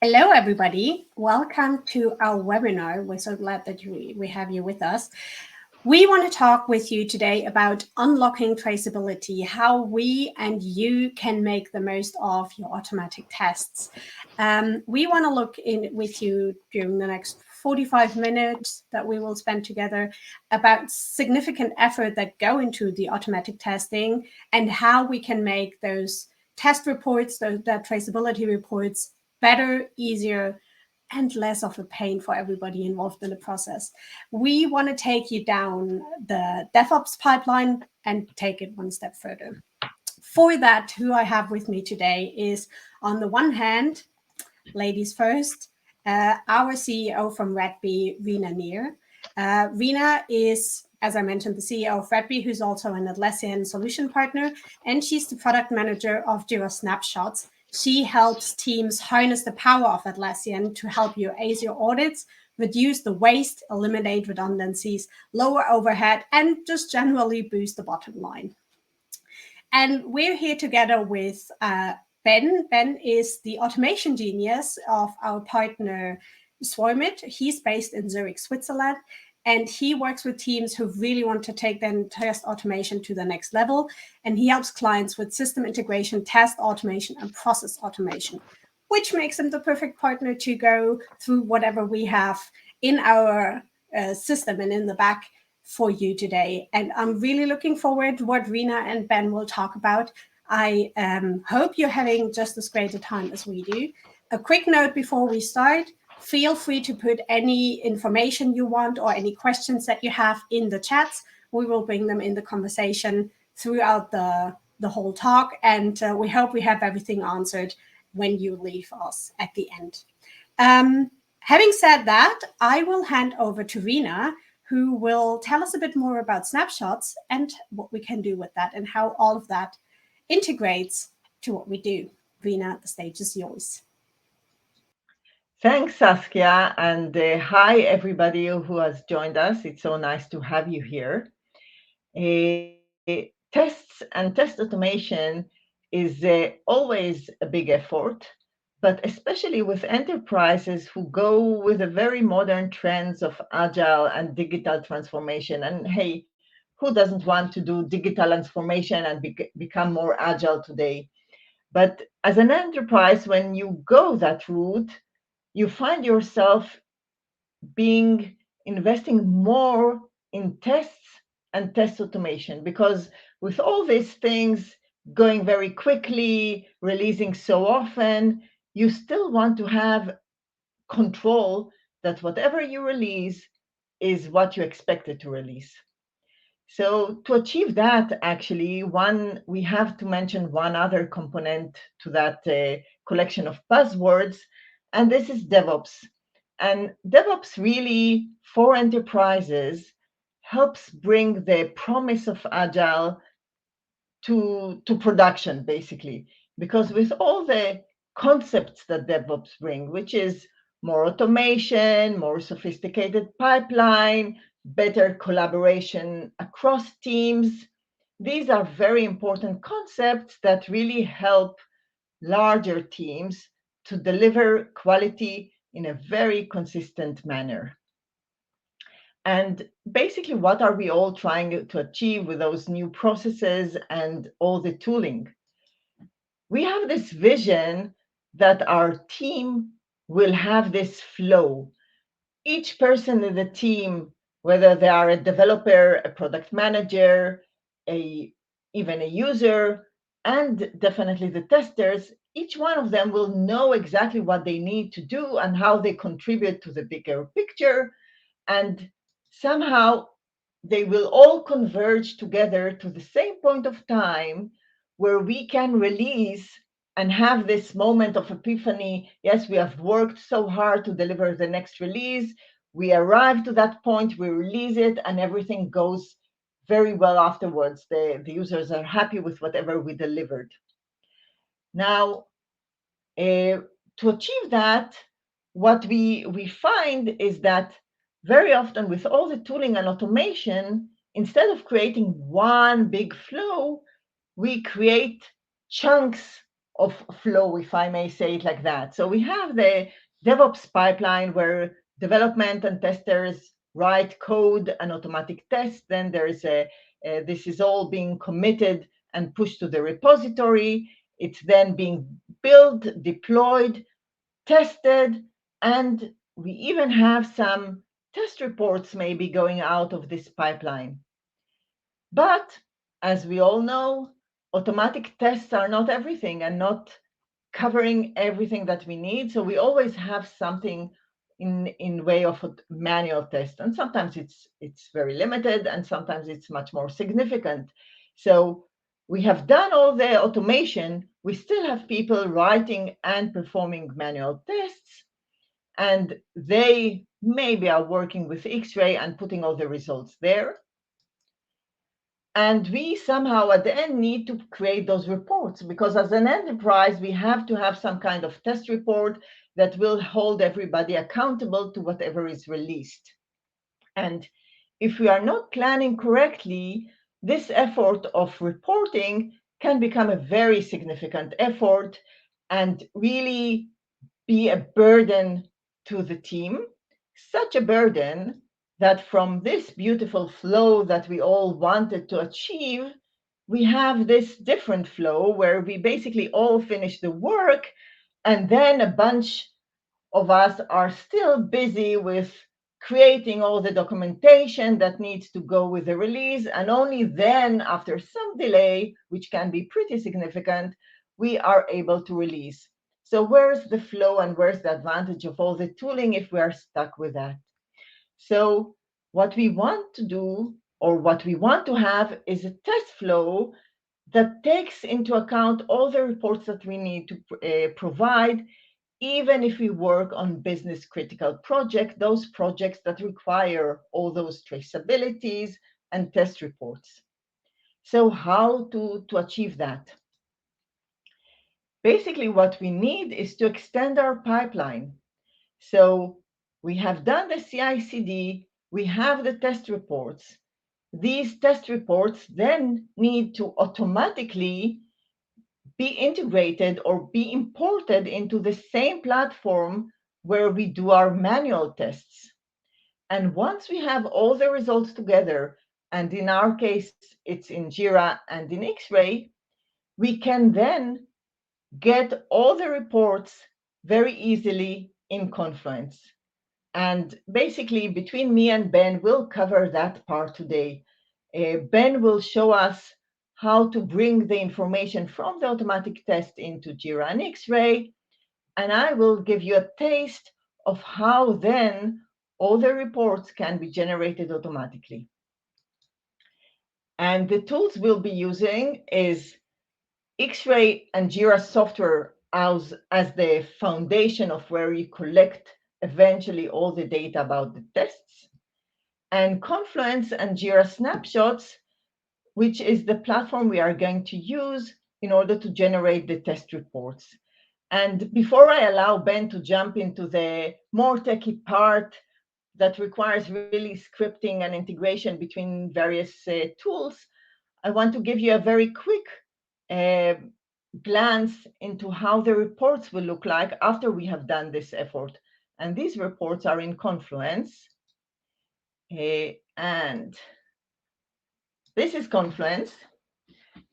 Hello, everybody. Welcome to our webinar. We're so glad that we have you with us. We want to talk with you today about unlocking traceability, how we and you can make the most of your automatic tests. We want to look in with you during the next 45 minutes that we will spend together about significant effort that go into the automatic testing and how we can make those test reports, that traceability reports, better, easier, and less of a pain for everybody involved in the process. We want to take you down the DevOps pipeline and take it one step further. For that, who I have with me today is, on the one hand, ladies first, our CEO from RadBee, Rina Neer. Rina is, as I mentioned, the CEO of RadBee, who's also an Atlassian solution partner, and she's the product manager of Jira Snapshots. She helps teams harness the power of Atlassian to help you ace your audits, reduce the waste, eliminate redundancies, lower overhead, and just generally boost the bottom line. And we're here together with Ben. Ben is the automation genius of our partner, Swarmit. He's based in Zurich, Switzerland, and he works with teams who really want to take their test automation to the next level. And he helps clients with system integration, test automation, and process automation, which makes him the perfect partner to go through whatever we have in our system and in the back for you today. And I'm really looking forward to what Rina and Ben will talk about. I hope you're having just as great a time as we do. A quick note before we start: feel free to put any information you want or any questions that you have in the chats. We will bring them in the conversation throughout the whole talk, and we hope we have everything answered when you leave us at the end. Having said that, I will hand over to Rina, who will tell us a bit more about Snapshots and what we can do with that and how all of that integrates to what we do. Rina, the stage is yours. Thanks, Saskia, and hi, everybody who has joined us. It's so nice to have you here. Tests and test automation is always a big effort, but especially with enterprises who go with the very modern trends of agile and digital transformation. And hey, who doesn't want to do digital transformation and become more agile today? But as an enterprise, when you go that route, you find yourself investing more in tests and test automation, because with all these things going very quickly, releasing so often, you still want to have control that whatever you release is what you expected to release. So to achieve that, actually, we have to mention one other component to that collection of buzzwords, and this is DevOps. And DevOps really, for enterprises, helps bring the promise of Agile to production, basically. Because with all the concepts that DevOps bring, which is more automation, more sophisticated pipeline, better collaboration across teams, these are very important concepts that really help larger teams to deliver quality in a very consistent manner. And basically, what are we all trying to achieve with those new processes and all the tooling? We have this vision that our team will have this flow. Each person in the team, whether they are a developer, a product manager, even a user, and definitely the testers, each one of them will know exactly what they need to do and how they contribute to the bigger picture. And somehow they will all converge together to the same point of time where we can release and have this moment of epiphany. Yes, we have worked so hard to deliver the next release. We arrive to that point, we release it, and everything goes very well afterwards. The users are happy with whatever we delivered. Now, to achieve that, what we find is that very often with all the tooling and automation, instead of creating one big flow, we create chunks of flow, if I may say it like that. So we have the DevOps pipeline where development and testers write code and automatic test. Then there is this is all being committed and pushed to the repository. It's then being built, deployed, tested, and we even have some test reports maybe going out of this pipeline. But as we all know, automatic tests are not everything and not covering everything that we need. So we always have something in way of a manual test. And sometimes it's very limited and sometimes it's much more significant. So we have done all the automation. We still have people writing and performing manual tests. And they maybe are working with Xray and putting all the results there. And we somehow at the end need to create those reports because as an enterprise, we have to have some kind of test report that will hold everybody accountable to whatever is released. And if we are not planning correctly, this effort of reporting can become a very significant effort and really be a burden to the team, such a burden that from this beautiful flow that we all wanted to achieve, we have this different flow where we basically all finish the work and then a bunch of us are still busy with creating all the documentation that needs to go with the release. And only then, after some delay, which can be pretty significant, we are able to release. So where's the flow and where's the advantage of all the tooling if we are stuck with that? So what we want to do or what we want to have is a test flow that takes into account all the reports that we need to provide, even if we work on business critical projects, those projects that require all those traceabilities and test reports. So how to achieve that? Basically, what we need is to extend our pipeline. So we have done the CI/CD, we have the test reports. These test reports then need to automatically be integrated or be imported into the same platform where we do our manual tests. And once we have all the results together, and in our case, it's in Jira and in Xray, we can then get all the reports very easily in Confluence. And basically, between me and Ben, we'll cover that part today. Ben will show us how to bring the information from the automatic test into Jira and Xray, and I will give you a taste of how then all the reports can be generated automatically. And the tools we'll be using is Xray and Jira software as the foundation of where you collect eventually all the data about the tests, and Confluence and Jira Snapshots, which is the platform we are going to use in order to generate the test reports. And before I allow Ben to jump into the more techy part that requires really scripting and integration between various tools, I want to give you a very quick glance into how the reports will look like after we have done this effort. And these reports are in Confluence. And this is Confluence.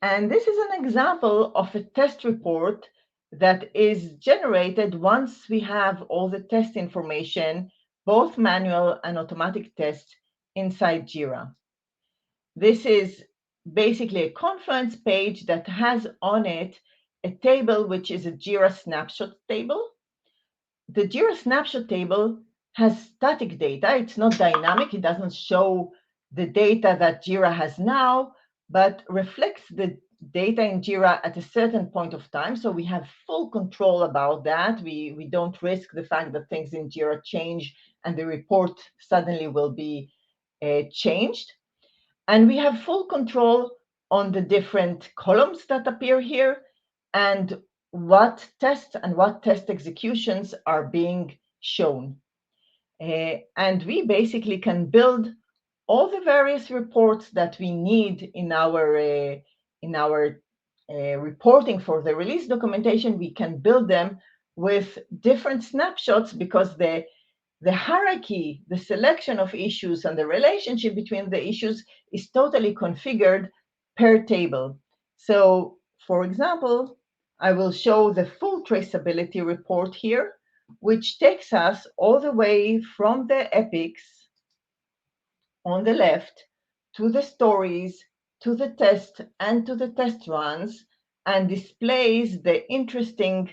And this is an example of a test report that is generated once we have all the test information, both manual and automatic tests inside Jira. This is basically a Confluence page that has on it a table, which is a Jira snapshot table. The Jira snapshot table has static data. It's not dynamic. It doesn't show the data that Jira has now, but reflects the data in Jira at a certain point of time. So we have full control about that. We don't risk the fact that things in Jira change and the report suddenly will be changed. And we have full control on the different columns that appear here and what tests and what test executions are being shown. And we basically can build all the various reports that we need in our reporting for the release documentation, we can build them with different snapshots because the hierarchy, the selection of issues, and the relationship between the issues is totally configured per table. So, for example, I will show the full traceability report here, which takes us all the way from the epics on the left to the stories, to the test, and to the test runs, and displays the interesting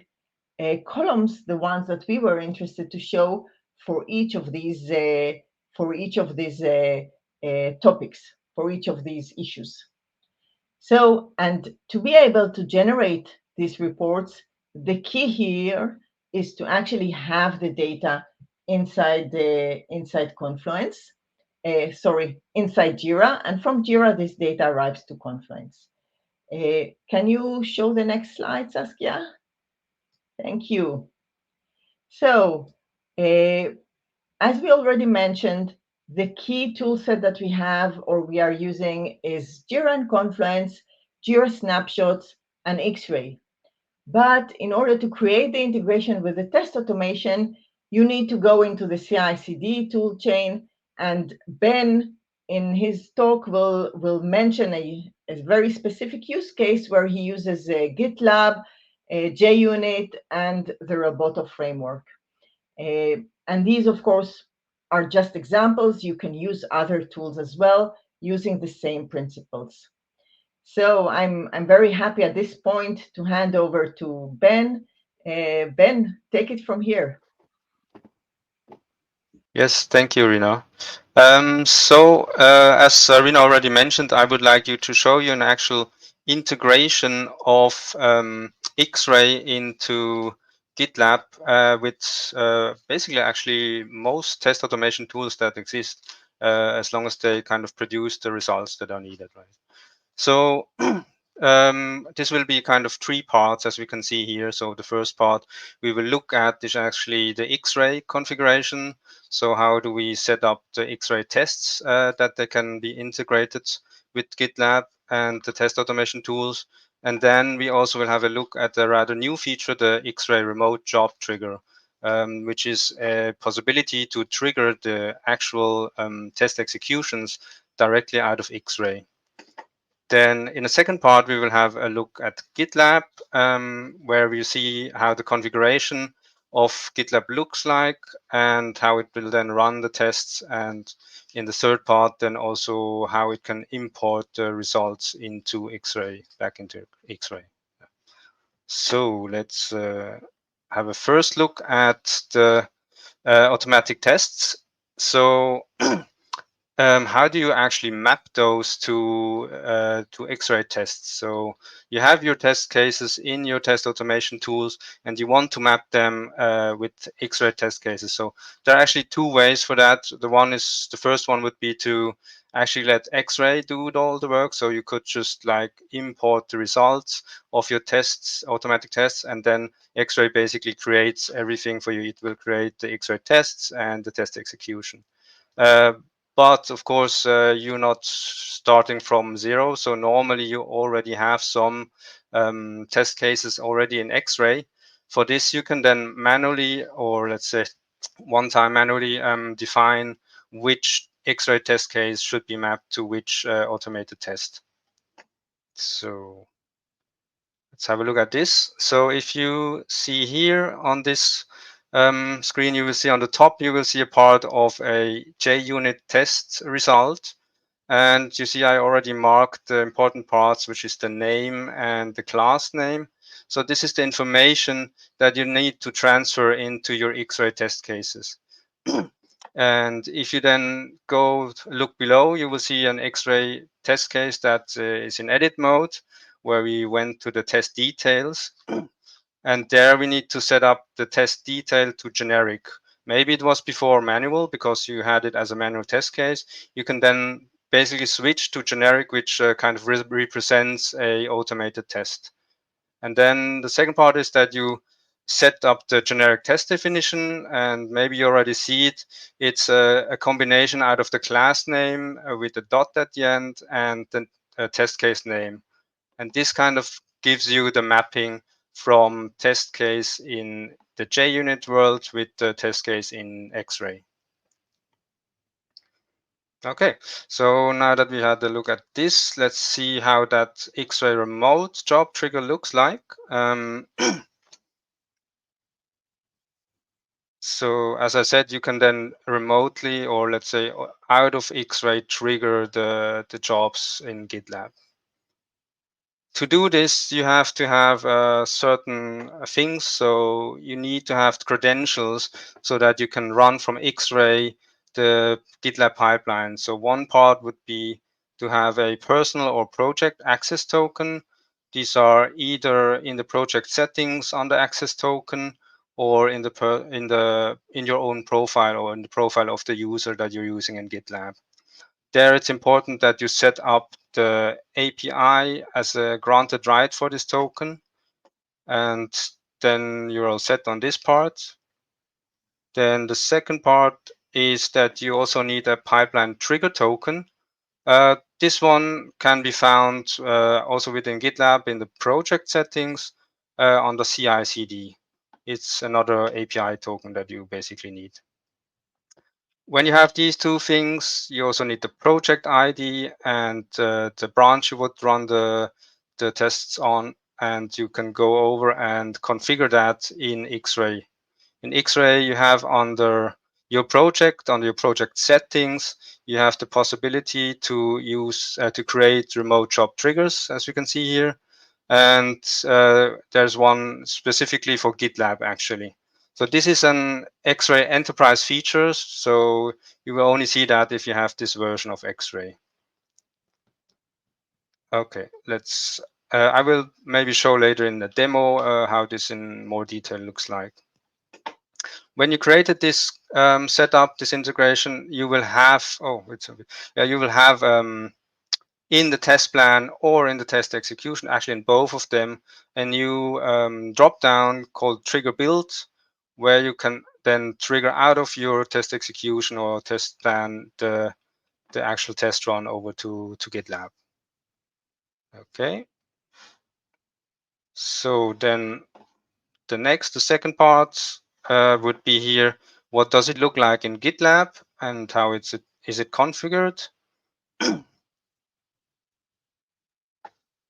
columns, the ones that we were interested to show for each of these topics, for each of these issues. So, and to be able to generate these reports, the key here is to actually have the data inside Confluence, inside Jira, and from Jira, this data arrives to Confluence. Can you show the next slide, Saskia? Thank you. So, as we already mentioned, the key toolset that we have or we are using is Jira and Confluence, Jira Snapshots, and Xray. But in order to create the integration with the test automation, you need to go into the CI/CD toolchain, and Ben, in his talk, will mention a very specific use case where he uses GitLab, JUnit, and the Roboto framework. And these, of course, are just examples. You can use other tools as well using the same principles. So I'm very happy at this point to hand over to Ben. Ben, take it from here. Yes, thank you, Rina. As Rina already mentioned, I would like to show you an actual integration of Xray into GitLab with basically actually most test automation tools that exist, as long as they kind of produce the results that are needed, right? So this will be kind of three parts, as we can see here. So the first part we will look at is actually the Xray configuration. So how do we set up the Xray tests that they can be integrated with GitLab and the test automation tools. And then we also will have a look at the rather new feature, the Xray remote job trigger, which is a possibility to trigger the actual test executions directly out of Xray. Then in the second part, we will have a look at GitLab, where we see how the configuration of GitLab looks like and how it will then run the tests. And in the third part, then also how it can import the results into Xray, back into Xray. So let's have a first look at the automatic tests. So how do you actually map those to Xray tests? So you have your test cases in your test automation tools, and you want to map them with Xray test cases. So there are actually two ways for that. The first one would be to actually let Xray do all the work. So you could just like import the results of your tests, automatic tests, and then Xray basically creates everything for you. It will create the Xray tests and the test execution. But of course, you're not starting from zero. So normally you already have some test cases already in Xray. For this, you can then manually, or let's say one time manually, define which Xray test case should be mapped to which automated test. So let's have a look at this. So if you see here on this screen, you will see on the top, you will see a part of a JUnit test result. And you see, I already marked the important parts, which is the name and the class name. So this is the information that you need to transfer into your Xray test cases. And if you then go look below, you will see an Xray test case that is in edit mode, where we went to the test details. And there we need to set up the test detail to generic. Maybe it was before manual because you had it as a manual test case. You can then basically switch to generic, which kind of represents a automated test. And then the second part is that you set up the generic test definition, and maybe you already see it. It's a combination out of the class name with a dot at the end and the test case name. And this kind of gives you the mapping from test case in the JUnit world with the test case in Xray. Okay, so now that we had a look at this, let's see how that Xray remote job trigger looks like. So as I said, you can then remotely, or let's say out of Xray, trigger the jobs in GitLab. To do this, you have to have certain things. So you need to have credentials so that you can run from Xray the GitLab pipeline. So one part would be to have a personal or project access token. These are either in the project settings on the access token, or in your own profile, or in the profile of the user that you're using in GitLab. There, it's important that you set up the API as a granted right for this token, and then you're all set on this part. Then the second part is that you also need a pipeline trigger token. This one can be found also within GitLab in the project settings on the CI/CD. It's another API token that you basically need. When you have these two things, you also need the project ID and the branch you would run the tests on, and you can go over and configure that in Xray. In Xray, you have under your project settings, you have the possibility to use to create remote job triggers, as you can see here, and there's one specifically for GitLab actually. So this is an Xray enterprise feature, so you will only see that if you have this version of Xray. Okay, I will maybe show later in the demo how this in more detail looks like. When you created this setup, this integration, you will have, you will have in the test plan or in the test execution, actually in both of them, a new drop down called trigger build, where you can then trigger out of your test execution or test plan the actual test run over to GitLab. Okay. So then the second part would be here. What does it look like in GitLab and how is it configured?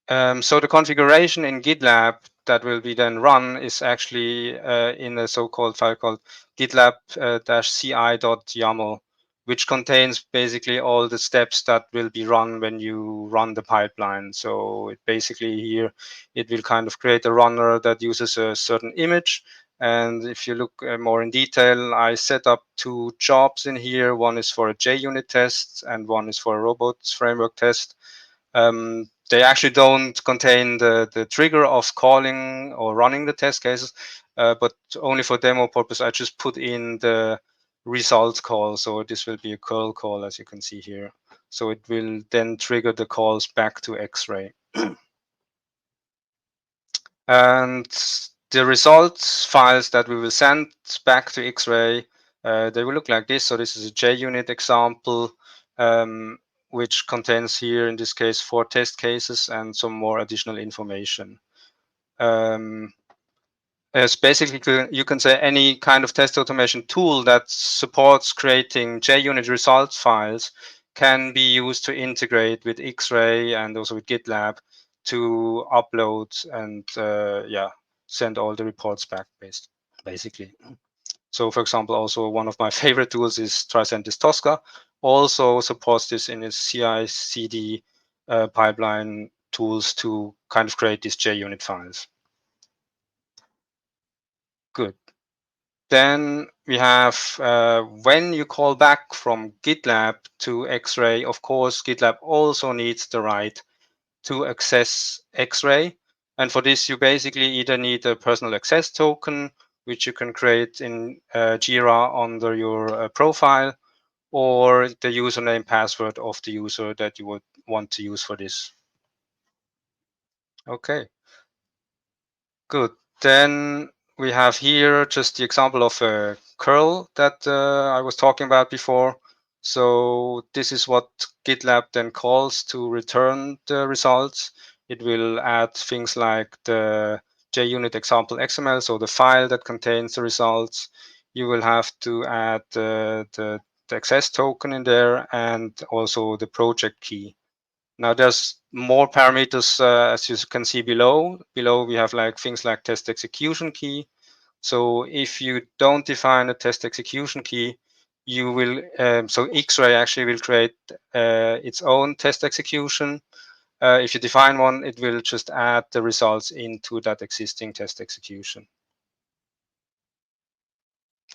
So the configuration in GitLab that will be then run is actually in a so-called file called gitlab-ci.yaml, which contains basically all the steps that will be run when you run the pipeline. So it basically here, it will kind of create a runner that uses a certain image. And if you look more in detail, I set up two jobs in here. One is for a JUnit test and one is for a robots framework test. They actually don't contain the trigger of calling or running the test cases, but only for demo purpose, I just put in the result call. So this will be a curl call, as you can see here. So it will then trigger the calls back to Xray. And the results files that we will send back to Xray, they will look like this. So this is a JUnit example, which contains here, in this case, 4 test cases and some more additional information. As basically, you can say any kind of test automation tool that supports creating JUnit results files can be used to integrate with Xray and also with GitLab to upload and send all the reports back basically. So for example, also one of my favorite tools is Traceability Tosca, also supports this in its CI/CD pipeline tools to kind of create these JUnit files. Good. Then we have when you call back from GitLab to Xray, of course, GitLab also needs the right to access Xray. And for this, you basically either need a personal access token, which you can create in Jira under your profile, or the username password of the user that you would want to use for this. Okay, good. Then we have here just the example of a curl that I was talking about before. So this is what GitLab then calls to return the results. It will add things like the JUnit example XML, so the file that contains the results. You will have to add the access token in there and also the project key. Now there's more parameters as you can see below. Below we have like things like test execution key. So if you don't define a test execution key, you will so Xray actually will create its own test execution. If you define one, it will just add the results into that existing test execution.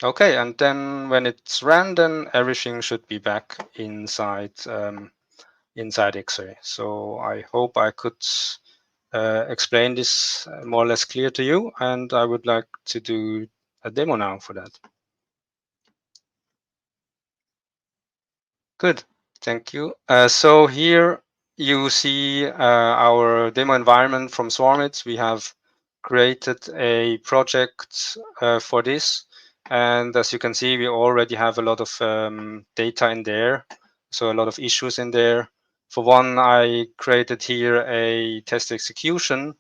Okay, and then when it's ran, then everything should be back inside inside Xray. So I hope I could explain this more or less clear to you, and I would like to do a demo now for that. Good, thank you. So here you see our demo environment from Swarmit. We have created a project for this, and as you can see, we already have a lot of data in there, so a lot of issues in there. For one, I created here a test execution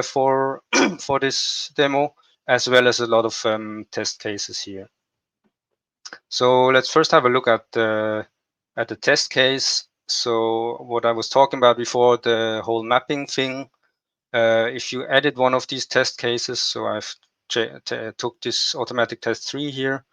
for for this demo, as well as a lot of test cases here. So let's first have a look at the test case. So what I was talking about before, the whole mapping thing. If you edit one of these test cases, so I've took this automatic test 3 here.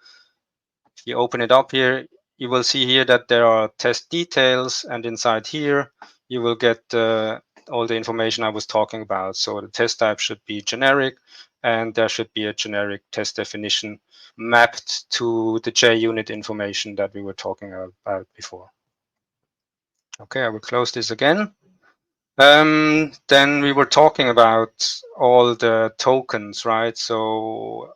If you open it up here, you will see here that there are test details, and inside here you will get all the information I was talking about. So the test type should be generic, and there should be a generic test definition mapped to the JUnit information that we were talking about before. Okay, I will close this again. Then we were talking about all the tokens, right? So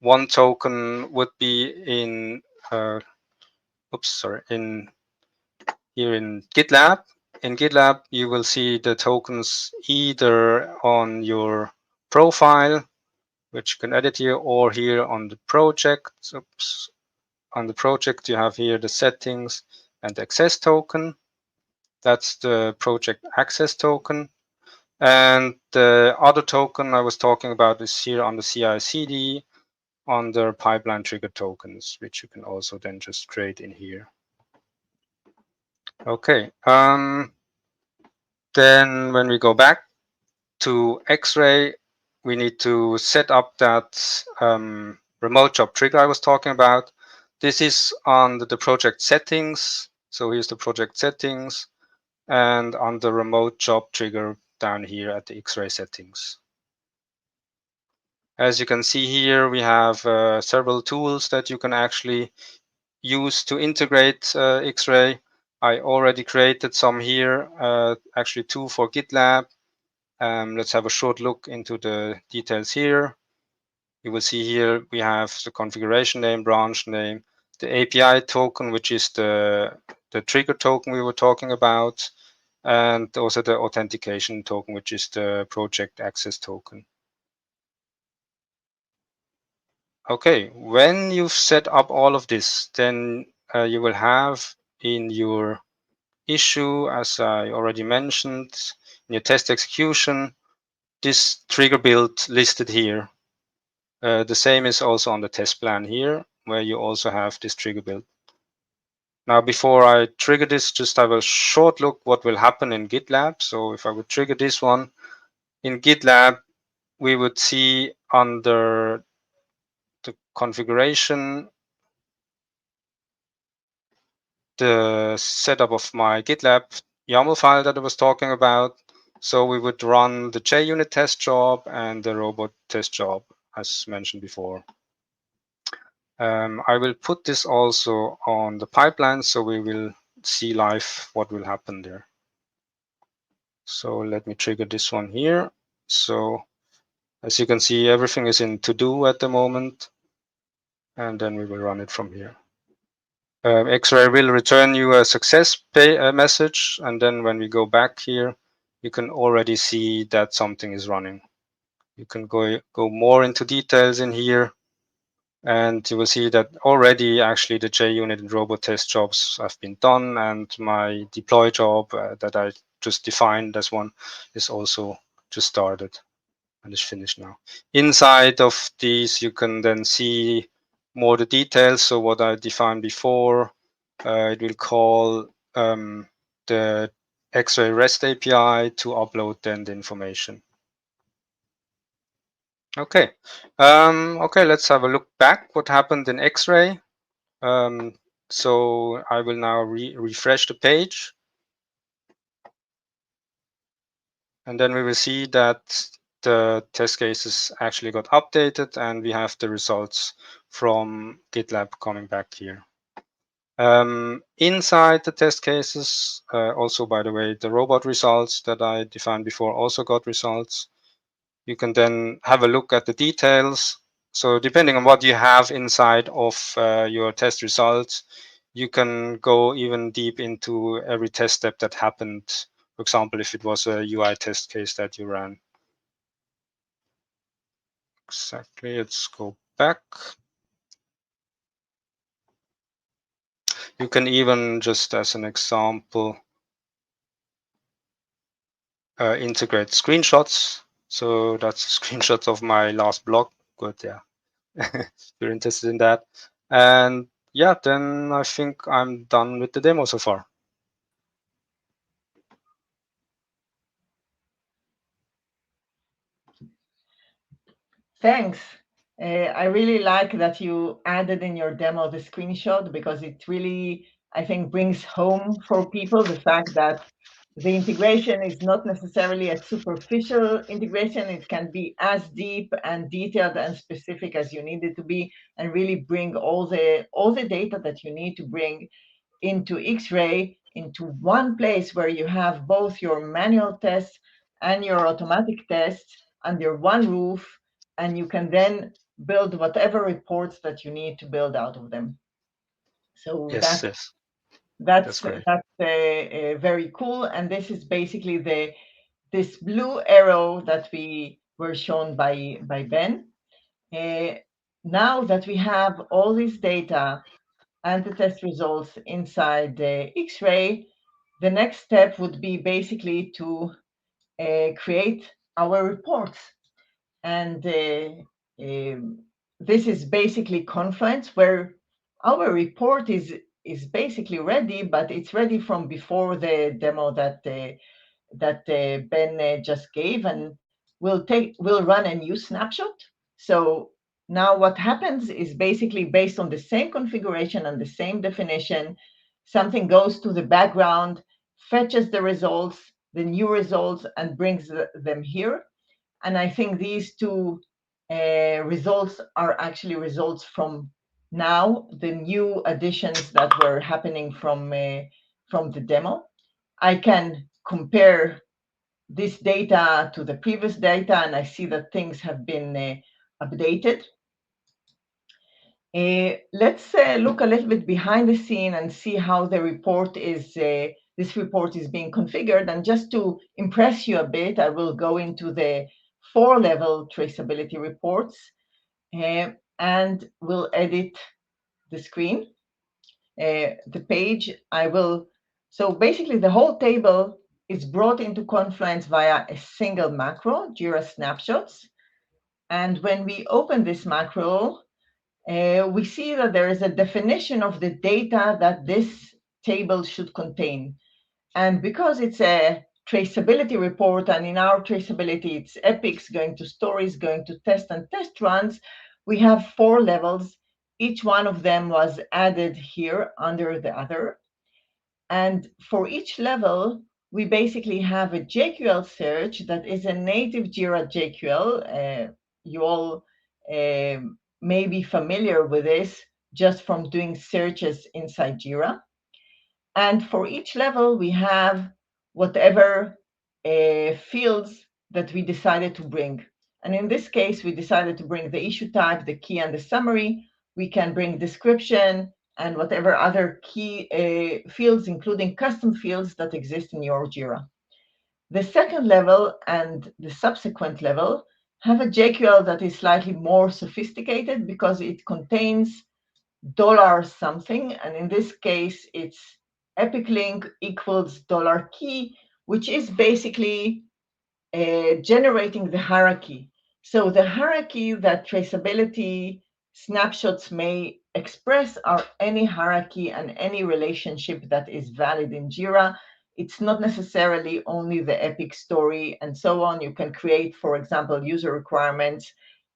one token would be in here in GitLab. In GitLab, you will see the tokens either on your profile, which you can edit here, or here on the project. Oops. On the project, you have here the settings and the access token. That's the project access token. And the other token I was talking about is here on the CI/CD under pipeline trigger tokens, which you can also then just create in here. Okay. Then when we go back to Xray, we need to set up that remote job trigger I was talking about. This is under the project settings. So here's the project settings, and on the remote job trigger down here at the Xray settings. As you can see here, we have several tools that you can actually use to integrate Xray. I already created some here, actually 2 for GitLab. Let's have a short look into the details here. You will see here we have the configuration name, branch name, the API token, which is the trigger token we were talking about, and also the authentication token, which is the project access token. Okay, when you've set up all of this, then you will have in your issue, as I already mentioned, in your test execution, this trigger build listed here. The same is also on the test plan here, where you also have this trigger build. Now, before I trigger this, just have a short look what will happen in GitLab. So if I would trigger this one, in GitLab, we would see under the configuration, the setup of my GitLab YAML file that I was talking about. So we would run the JUnit test job and the robot test job, as mentioned before. I will put this also on the pipeline, so we will see live what will happen there. So let me trigger this one here. So as you can see, everything is in to do at the moment, and then we will run it from here. Xray will return you a success message, and then when we go back here, you can already see that something is running. You can go more into details in here, and you will see that already actually the JUnit and robot test jobs have been done, and my deploy job that I just defined as one, is also just started and is finished now. Inside of these, you can then see more the details. So what I defined before, it will call the Xray REST API to upload then the information. Okay, okay, let's have a look back. What happened in Xray? So I will now refresh the page. And then we will see that the test cases actually got updated and we have the results from GitLab coming back here. Inside the test cases, also, by the way, the robot results that I defined before also got results. You can then have a look at the details. So depending on what you have inside of your test results, you can go even deep into every test step that happened. For example, if it was a UI test case that you ran. Exactly, let's go back. You can even, just as an example, integrate screenshots. So that's screenshots of my last blog. Good, yeah. If you're interested in that. And yeah, then I think I'm done with the demo so far. Thanks. I really like that you added in your demo the screenshot, because it really, I think, brings home for people the fact that the integration is not necessarily a superficial integration. It can be as deep and detailed and specific as you need it to be, and really bring all the data that you need to bring into Xray into one place where you have both your manual tests and your automatic tests under one roof, and you can then build whatever reports that you need to build out of them. So Yes, that's great. very cool. And this is basically this blue arrow that we were shown by Ben. Now that we have all this data and the test results inside Xray, the next step would be basically to create our reports. And this is basically Confluence, where our report is basically ready, but it's ready from before the demo that Ben just gave, and we'll run a new snapshot. So now what happens is basically based on the same configuration and the same definition, something goes to the background, fetches the results, the new results, and brings them here. And I think these two results are actually results from now, the new additions that were happening from the demo. I can compare this data to the previous data, and I see that things have been updated. Let's look a little bit behind the scene and see how the report is. This report is being configured. And just to impress you a bit, I will go into the 4-level traceability reports, and we'll edit the screen, the page. So basically the whole table is brought into Confluence via a single macro, Jira Snapshots. And when we open this macro, we see that there is a definition of the data that this table should contain. And because it's a traceability report, and in our traceability, it's epics going to stories, going to test and test runs, we have 4 levels. Each one of them was added here under the other. And for each level, we basically have a JQL search that is a native Jira JQL. You all may be familiar with this just from doing searches inside Jira. And for each level, we have whatever fields that we decided to bring. And in this case, we decided to bring the issue type, the key, and the summary. We can bring description and whatever other key fields, including custom fields that exist in your Jira. The second level and the subsequent level have a JQL that is slightly more sophisticated because it contains dollar something. And in this case, it's epic link equals dollar key, which is basically generating the hierarchy. So the hierarchy that traceability snapshots may express are any hierarchy and any relationship that is valid in Jira. It's not necessarily only the epic story and so on. You can create, for example, user requirements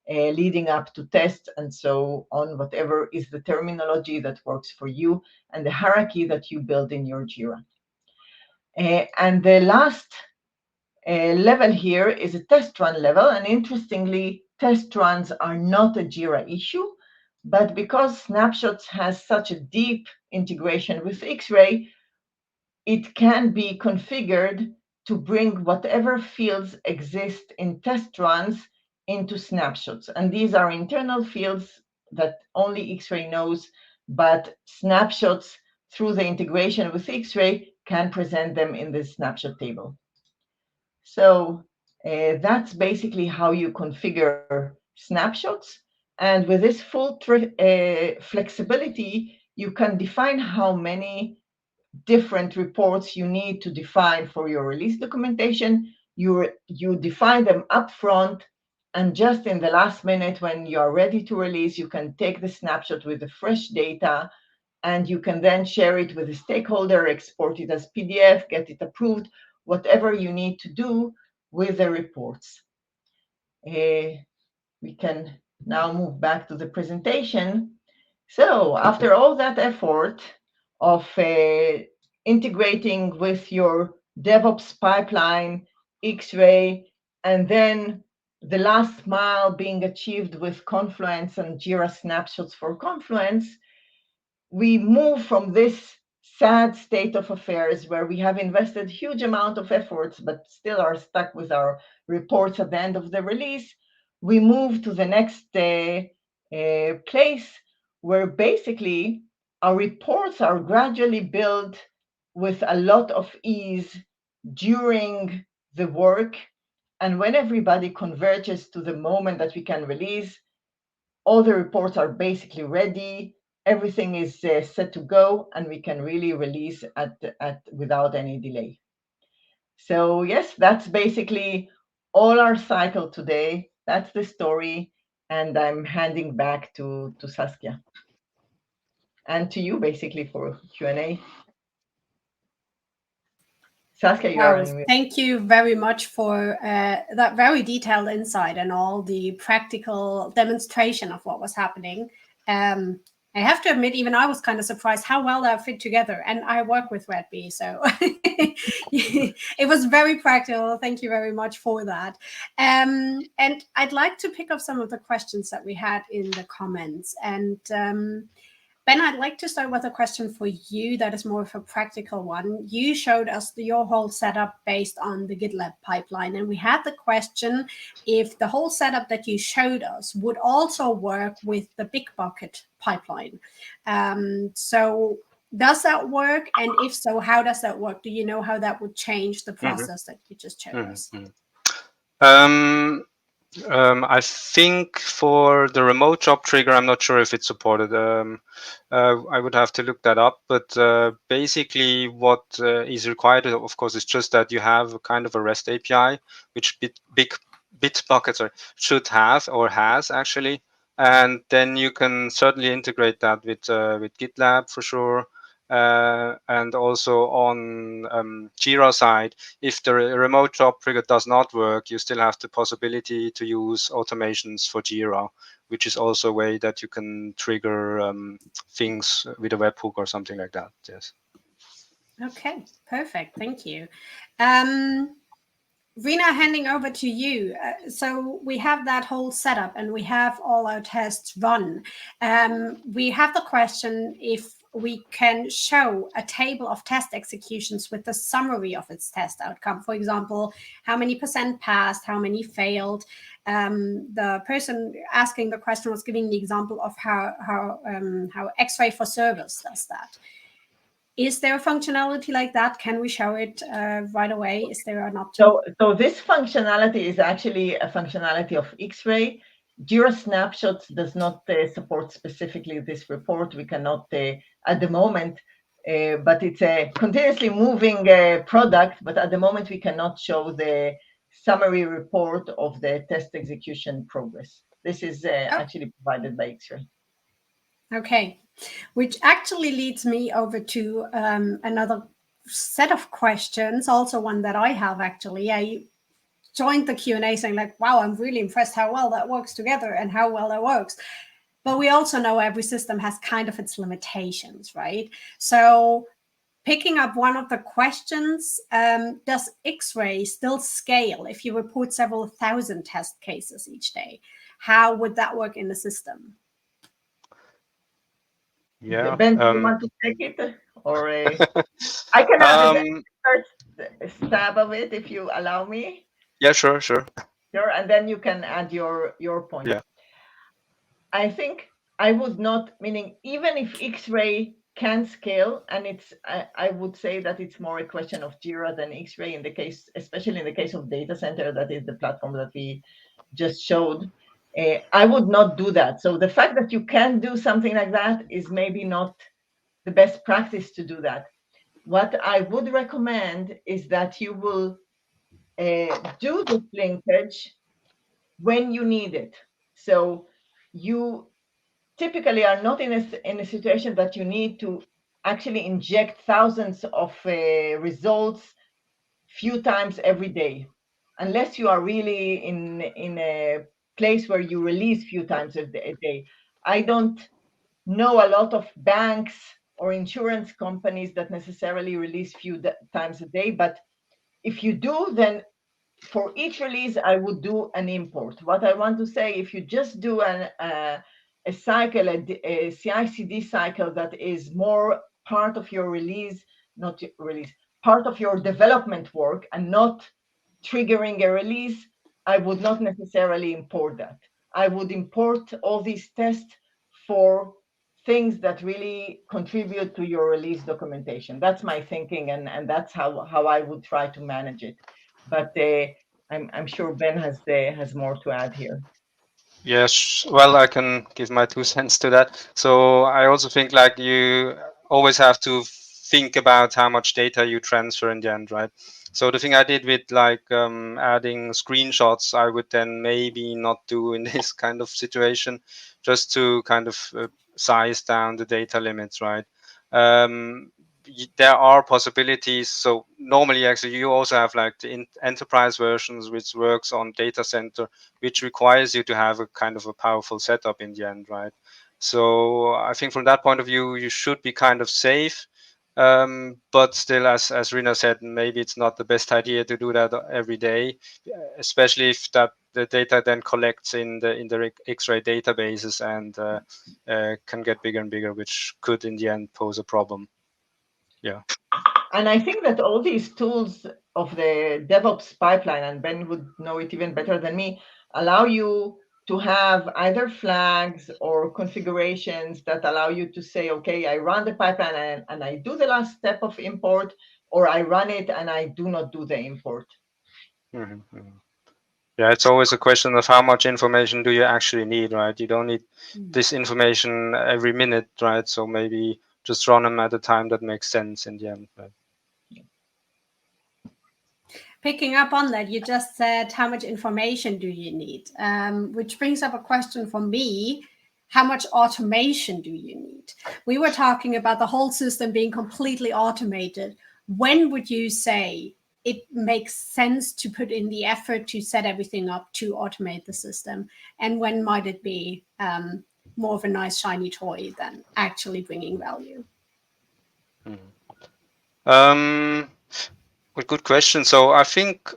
leading up to tests and so on, whatever is the terminology that works for you and the hierarchy that you build in your Jira. And the last level here is a test run level. And interestingly, test runs are not a Jira issue, but because Snapshots has such a deep integration with Xray, it can be configured to bring whatever fields exist in test runs into Snapshots. And these are internal fields that only Xray knows, but Snapshots, through the integration with Xray, can present them in the snapshot table. So that's basically how you configure snapshots. And with this full flexibility, you can define how many different reports you need to define for your release documentation. You define them upfront, and just in the last minute when you are ready to release, you can take the snapshot with the fresh data, and you can then share it with a stakeholder, export it as PDF, get it approved, whatever you need to do with the reports. We can now move back to the presentation. So after all that effort of integrating with your DevOps pipeline, Xray, and then the last mile being achieved with Confluence and Jira Snapshots for Confluence, we move from this sad state of affairs where we have invested huge amount of efforts but still are stuck with our reports at the end of the release. We move to the next place where basically our reports are gradually built with a lot of ease during the work, and when everybody converges to the moment that we can release, all the reports are basically ready, everything is set to go, and we can really release without any delay. So yes, that's basically all our cycle today. That's the story, and I'm handing back to Saskia. And to you, basically, for Q&A. Saskia, you are on mute. Thank you very much for that very detailed insight and all the practical demonstration of what was happening. I have to admit, even I was kind of surprised how well that fit together. And I work with RadBee, so it was very practical. Thank you very much for that. And I'd like to pick up some of the questions that we had in the comments. And Ben, I'd like to start with a question for you that is more of a practical one. You showed us your whole setup based on the GitLab pipeline, and we had the question if the whole setup that you showed us would also work with the Bitbucket pipeline. So does that work? And if so, how does that work? Do you know how that would change the process that you just showed us? I think for the remote job trigger, I'm not sure if it's supported. I would have to look that up. But basically, what is required, of course, is just that you have a kind of a REST API, which Bitbucket should have or has actually, and then you can certainly integrate that with GitLab for sure. And also on Jira side, if the remote job trigger does not work, you still have the possibility to use automations for Jira, which is also a way that you can trigger things with a webhook or something like that. Yes. Okay, perfect. Thank you. Rina, handing over to you. So we have that whole setup and we have all our tests run. We have the question if we can show a table of test executions with the summary of its test outcome. For example, how many % passed, how many failed. The person asking the question was giving the example of how Xray for Servers does that. Is there a functionality like that? Can we show it right away? Is there an option? So this functionality is actually a functionality of Xray. Jira Snapshots does not support specifically this report. We cannot, at the moment, but it's a continuously moving product. But at the moment, we cannot show the summary report of the test execution progress. This is actually provided by Xray. Okay, which actually leads me over to another set of questions, also one that I have actually. I joined the Q&A saying like, wow, I'm really impressed how well that works together and how well that works. But we also know every system has kind of its limitations, right? So picking up one of the questions, does Xray still scale if you report several thousand test cases each day? How would that work in the system? Yeah. Ben, do you want to take it? Or I can have the first stab of it if you allow me. Yeah, sure. Sure, and then you can add your point. Yeah. I think I would not, meaning even if Xray can scale, and it's I would say that it's more a question of Jira than Xray in the case, especially in the case of data center, that is the platform that we just showed. I would not do that. So the fact that you can do something like that is maybe not the best practice to do that. What I would recommend is that you will do the linkage when you need it. So you typically are not in a situation that you need to actually inject thousands of results few times every day, unless you are really in a place where you release few times a day. I don't know a lot of banks or insurance companies that necessarily release few times a day, but if you do, then for each release, I would do an import. What I want to say, if you just do a cycle, a CI/CD cycle that is more part of your release, not release, part of your development work and not triggering a release, I would not necessarily import that. I would import all these tests for things that really contribute to your release documentation. That's my thinking, and that's how I would try to manage it. But I'm sure Ben has more to add here. Yes, well, I can give my 2 cents to that. So I also think like you always have to think about how much data you transfer in the end, right? So the thing I did with like adding screenshots, I would then maybe not do in this kind of situation, just to kind of size down the data limits, right? There are possibilities. So normally, actually, you also have like the enterprise versions, which works on data center, which requires you to have a kind of a powerful setup in the end, right? So I think from that point of view, you should be kind of safe. But still, as Rina said, maybe it's not the best idea to do that every day, especially if that the data then collects in the Xray databases and can get bigger and bigger, which could in the end pose a problem. Yeah. And I think that all these tools of the DevOps pipeline, and Ben would know it even better than me, allow you to have either flags or configurations that allow you to say, okay, I run the pipeline and I do the last step of import, or I run it and I do not do the import. Mm-hmm. Yeah, it's always a question of how much information do you actually need, right? You don't need this information every minute, right? So maybe just run them at a time that makes sense in the end. Right? Picking up on that, you just said, how much information do you need? Which brings up a question for me. How much automation do you need? We were talking about the whole system being completely automated. When would you say it makes sense to put in the effort to set everything up to automate the system? And when might it be more of a nice shiny toy than actually bringing value? Good question. So I think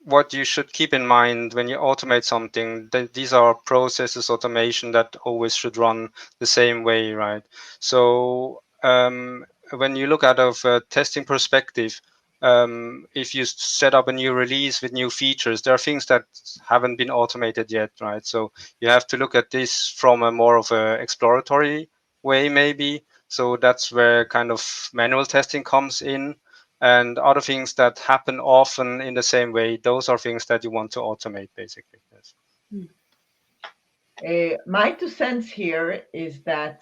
what you should keep in mind when you automate something, that these are processes, automation that always should run the same way, right? So when you look out of a testing perspective, if you set up a new release with new features, there are things that haven't been automated yet, right? So you have to look at this from a more of a exploratory way, maybe. So that's where kind of manual testing comes in. And other things that happen often in the same way, those are things that you want to automate, basically. Yes. My 2 cents here is that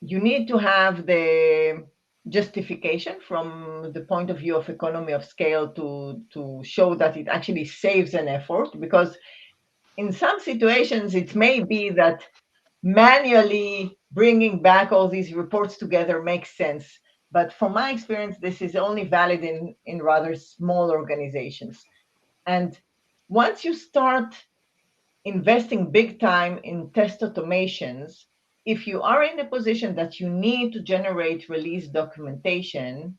you need to have the justification from the point of view of economy of scale to show that it actually saves an effort, because in some situations it may be that manually bringing back all these reports together makes sense. But from my experience, this is only valid in rather small organizations. And once you start investing big time in test automations, if you are in a position that you need to generate release documentation,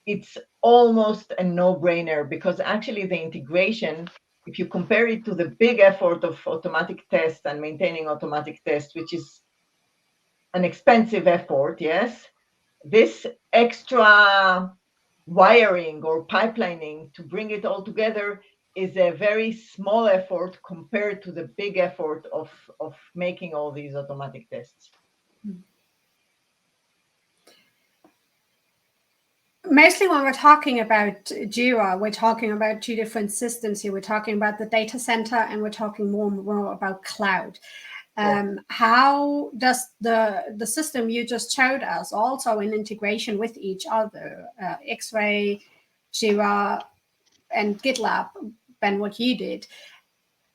it's almost a no-brainer, because actually the integration, if you compare it to the big effort of automatic tests and maintaining automatic tests, which is an expensive effort, yes, this extra wiring or pipelining to bring it all together is a very small effort compared to the big effort of making all these automatic tests. Mostly when we're talking about Jira, we're talking about two different systems here. We're talking about the data center and we're talking more and more about cloud. How does the system you just showed us also in integration with each other, Xray, Jira, and GitLab, Ben, what you did,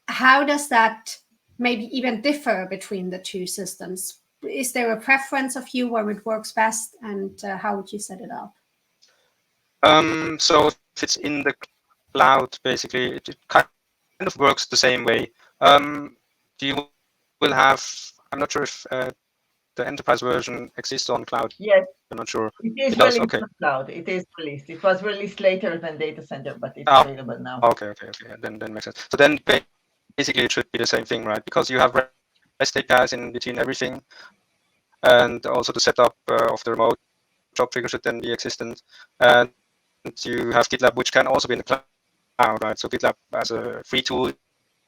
how does that maybe even differ between the two systems? Is there a preference of you where it works best, and how would you set it up? So if it's in the cloud, basically, it kind of works the same way. You will have, I'm not sure if the enterprise version exists on cloud. Yes. I'm not sure. It is does, released okay. on cloud. It is released. It was released later than data center, but it's available now. Okay. Then makes sense. So then basically it should be the same thing, right? Because you have REST APIs in between everything, and also the setup of the remote job trigger should then be existent. And you have GitLab, which can also be in the cloud, right? So GitLab as a free tool,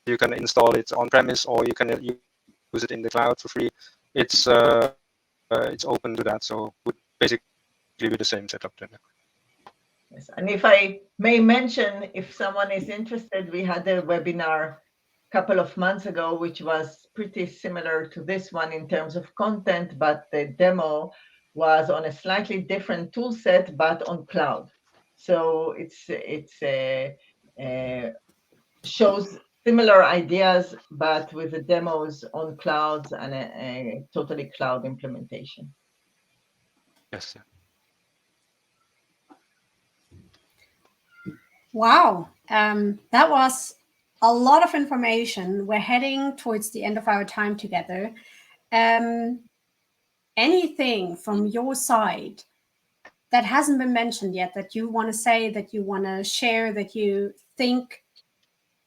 you can install it on premise or you can use it in the cloud for free. It's open to that, so would basically be the same setup then. Yes. And if I may mention, if someone is interested, we had a webinar a couple of months ago, which was pretty similar to this one in terms of content, but the demo was on a slightly different tool set, but on cloud. So it shows similar ideas, but with the demos on clouds and a totally cloud implementation. Yes. Wow, that was a lot of information. We're heading towards the end of our time together. Anything from your side that hasn't been mentioned yet that you want to say, that you want to share, that you think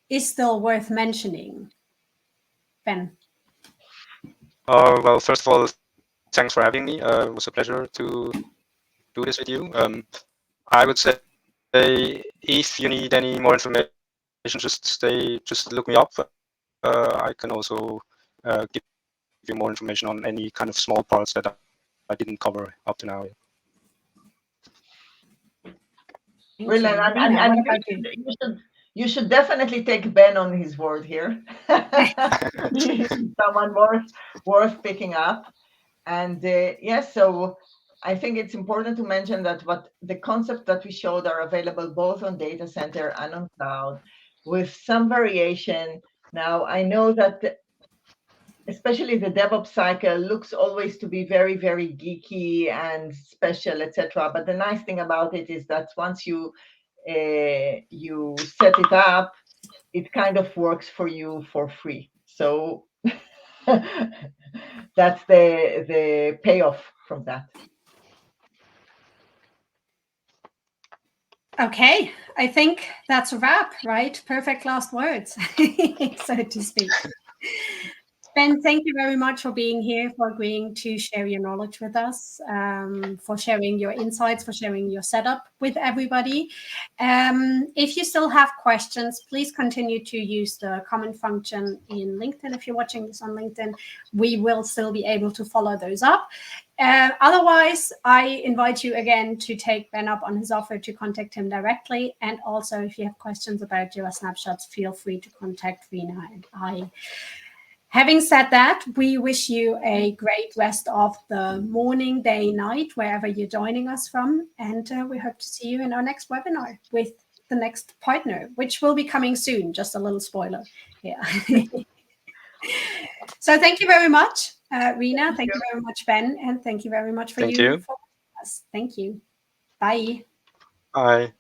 is still worth mentioning? Ben? Well, first of all, thanks for having me. It was a pleasure to do this with you. I would say if you need any more information, just look me up. I can also give you more information on any kind of small parts that I didn't cover up to now. Brilliant. And you should definitely take Ben on his word here. He's someone worth picking up. And yes, so I think it's important to mention that what the concepts that we showed are available both on data center and on cloud with some variation. Now, I know that especially the DevOps cycle looks always to be very, very geeky and special, etc. But the nice thing about it is that once you set it up, it kind of works for you for free. So that's the payoff from that. Okay, I think that's a wrap, right? Perfect last words, so to speak. Ben, thank you very much for being here, for agreeing to share your knowledge with us, for sharing your insights, for sharing your setup with everybody. If you still have questions, please continue to use the comment function in LinkedIn. If you're watching this on LinkedIn, we will still be able to follow those up. Otherwise, I invite you again to take Ben up on his offer to contact him directly. And also, if you have questions about Jira Snapshots, feel free to contact Rina and I. Having said that, we wish you a great rest of the morning, day, night, wherever you're joining us from. And we hope to see you in our next webinar with the next partner, which will be coming soon. Just a little spoiler. Yeah. So thank you very much, Rena. Thank you very much, Ben. And thank you very much for Thank you you. for us. Thank you. Bye. Bye.